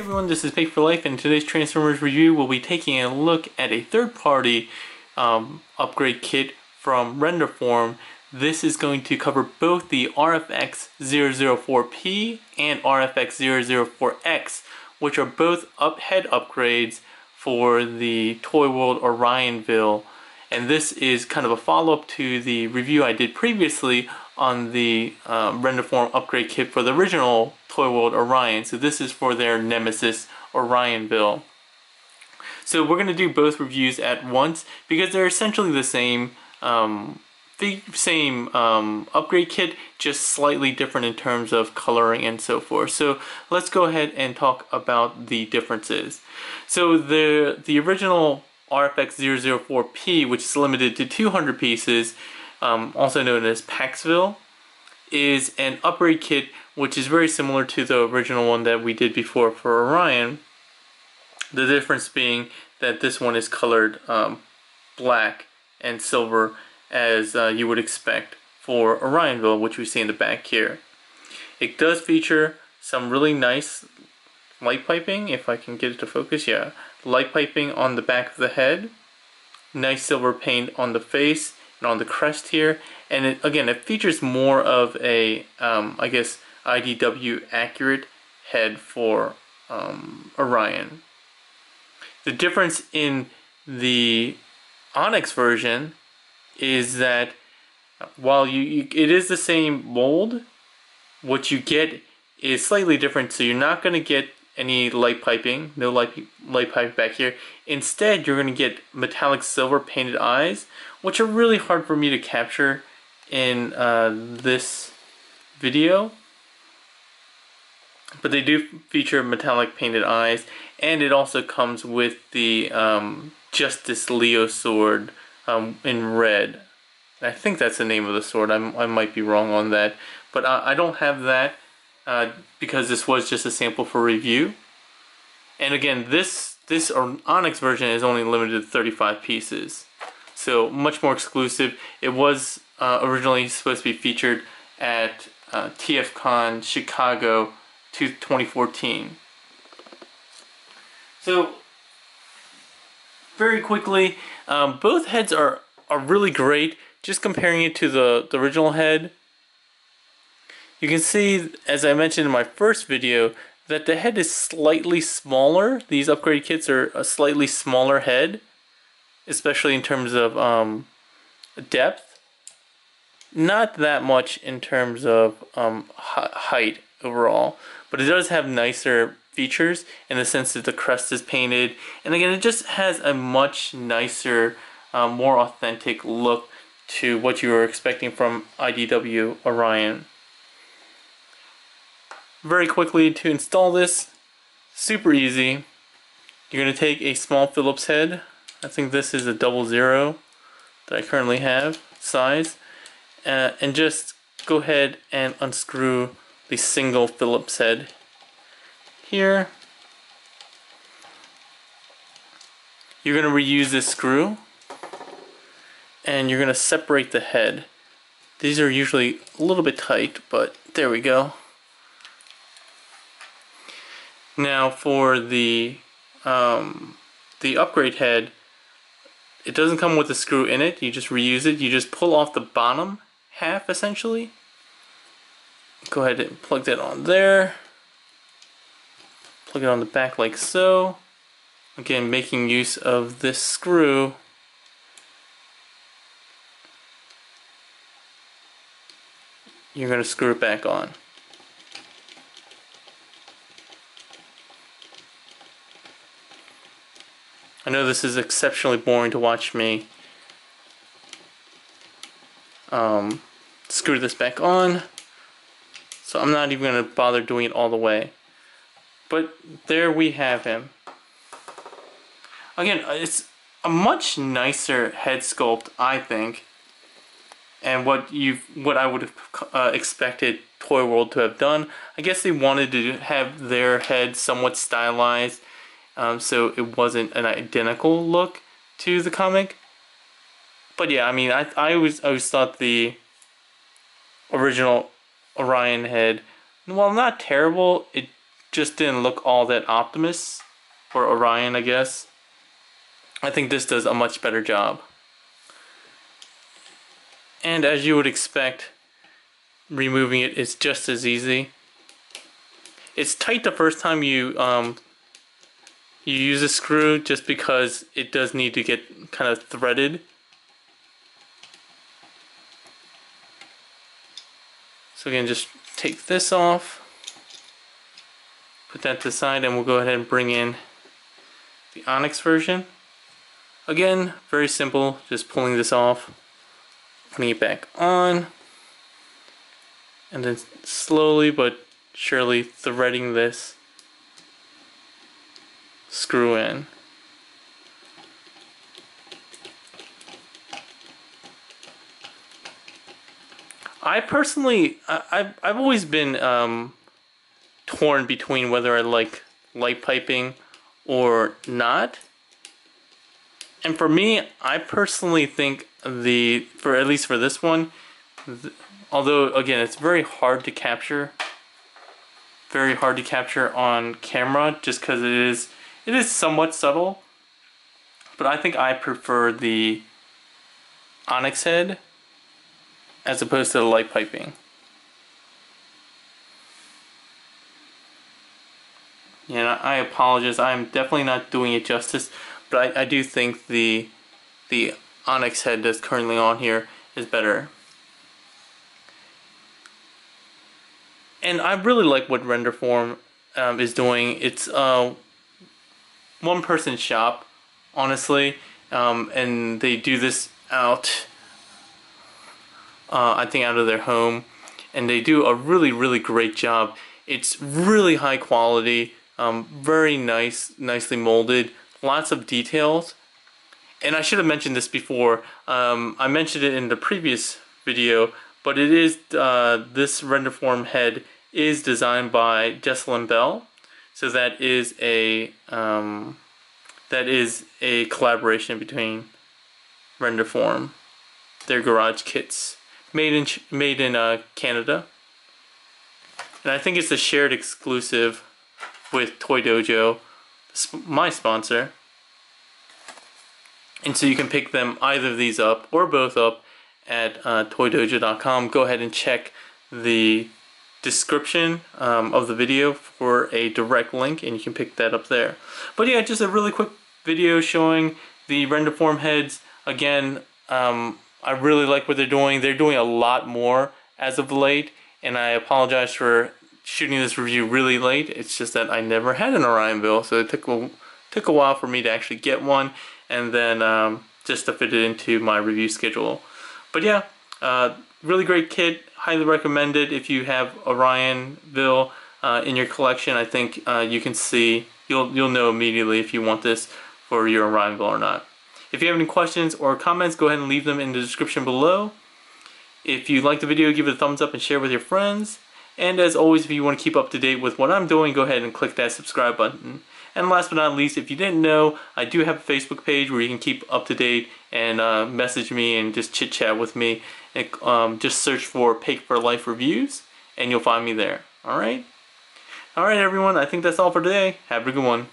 everyone, this is Bake for Life, and in today's Transformers review we'll be taking a look at a third-party upgrade kit from Renderform. This is going to cover both the RFX-004P and RFX-004X, which are both head upgrades for the Toyworld Orionvil. And this is kind of a follow-up to the review I did previously on the Renderform upgrade kit for the original Toyworld Orion. So this is for their Nemesis Orionvil. So we're going to do both reviews at once because they're essentially the same upgrade kit, just slightly different in terms of coloring and so forth. So let's go ahead and talk about the differences. So the original RFX-004P, which is limited to 200 pieces, also known as Paxville, is an upgrade kit which is very similar to the original one that we did before for Orion. The difference being that this one is colored black and silver, as you would expect for Orionville, which we see in the back here. It does feature some really nice light piping, if I can get it to focus, yeah. Light piping on the back of the head, nice silver paint on the face and on the crest here, and it features more of a, I guess, IDW accurate head for Orion. The difference in the Onyx version is that while it is the same mold, what you get is slightly different. So you're not going to get any light piping, no light pipe back here. Instead, you're going to get metallic silver painted eyes, which are really hard for me to capture in this video. But they do feature metallic painted eyes, and it also comes with the Justice Leo sword in red. I think that's the name of the sword. I might be wrong on that, but I don't have that because this was just a sample for review. And again, this Onyx version is only limited to 35 pieces, so much more exclusive. It was originally supposed to be featured at TFCon Chicago 2014. So very quickly, both heads are really great. Just comparing it to the original head, you can see, as I mentioned in my first video, that the head is slightly smaller. These upgrade kits are a slightly smaller head, especially in terms of depth. Not that much in terms of height overall, but it does have nicer features in the sense that the crest is painted, and again, it just has a much nicer, more authentic look to what you were expecting from IDW Orion. Very quickly, to install this, super easy. You're going to take a small Phillips head. I think this is a 00 that I currently have size, and just go ahead and unscrew the single Phillips head here. You're going to reuse this screw, and you're going to separate the head. These are usually a little bit tight, but there we go. Now for the upgrade head, it doesn't come with a screw in it. You just reuse it. You just pull off the bottom half, essentially. Go ahead and plug that on there. Plug it on the back like so. Again, making use of this screw. You're going to screw it back on. I know this is exceptionally boring to watch me screw this back on, so I'm not even going to bother doing it all the way. But there we have him. Again, it's a much nicer head sculpt, I think, and what I would have expected Toyworld to have done. I guess they wanted to have their head somewhat stylized, so it wasn't an identical look to the comic. But yeah, I mean, I always thought the original Orion head, while not terrible, it just didn't look all that Optimus, or Orion, I guess. I think this does a much better job. And as you would expect, removing it is just as easy. It's tight the first time you use a screw, just because it does need to get kind of threaded. So again, just take this off, put that to the side, and we'll go ahead and bring in the Onyx version. Again, very simple, just pulling this off, putting it back on, and then slowly but surely threading this screw in. I personally, I've always been torn between whether I like light piping or not. And for me, I personally think at least for this one, although again it's very hard to capture on camera, just because it is somewhat subtle. But I think I prefer the Onyx head as opposed to the light piping. Yeah, I apologize. I'm definitely not doing it justice, but I do think the Onyx head that's currently on here is better. And I really like what Renderform is doing. It's a one-person shop, honestly, and they do this out, I think, out of their home, and they do a really great job. It's really high quality, very nicely molded, lots of details. And I should have mentioned this before. I mentioned it in the previous video, but it is this Renderform head is designed by Jessalyn Bell, so that is a collaboration between Renderform, their garage kits, made in Canada, and I think it's a shared exclusive with Toy Dojo, my sponsor. And so you can pick them, either of these up or both up, at toydojo.com. Go ahead and check the description of the video for a direct link, and you can pick that up there. But yeah, just a really quick video showing the Renderform heads. Again, I really like what they're doing. They're doing a lot more as of late, and I apologize for shooting this review really late. It's just that I never had an Orionvil, so it took a while for me to actually get one, and then just to fit it into my review schedule. But yeah, really great kit. Highly recommended if you have Orionvil in your collection. I think you can see, you'll know immediately if you want this for your Orionvil or not. If you have any questions or comments, go ahead and leave them in the description below. If you like the video, give it a thumbs up and share with your friends. And as always, if you want to keep up to date with what I'm doing, go ahead and click that subscribe button. And last but not least, if you didn't know, I do have a Facebook page where you can keep up to date and message me and just chit chat with me. And, just search for Pake for Life Reviews and you'll find me there. Alright? Alright everyone, I think that's all for today. Have a good one.